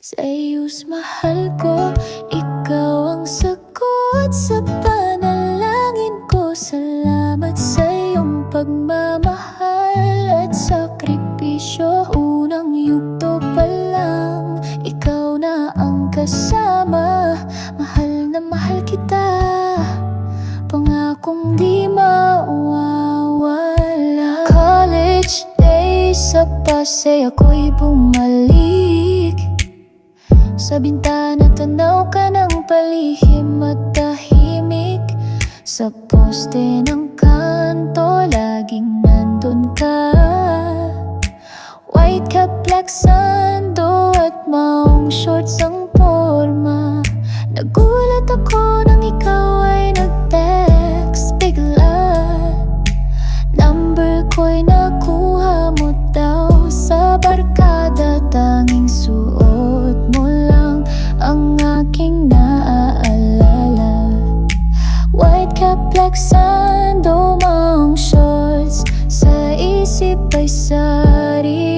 Sa'yo's mahal ko, ikaw ang sagot sa panalangin ko. Salamat sa iyong pagmamahal at sakripisyo. Unang yugto pa lang, ikaw na ang kasama. Mahal na mahal kita, pangakong di mawawala. College days sa Pasay ako'y bumalik. Sa bintana tanaw ka ng palihim at tahimik. Sa poste ng kanto laging nandun ka. White cap, black sando at maong shorts ang forma. Nagulat ako nang ikaw ay nag-text bigla. Number ko'y nakuha mo daw sa barkada. Tanging suot mo lang ang aking naaalala. White cap, black sando, maong shorts. Sa isip ay sari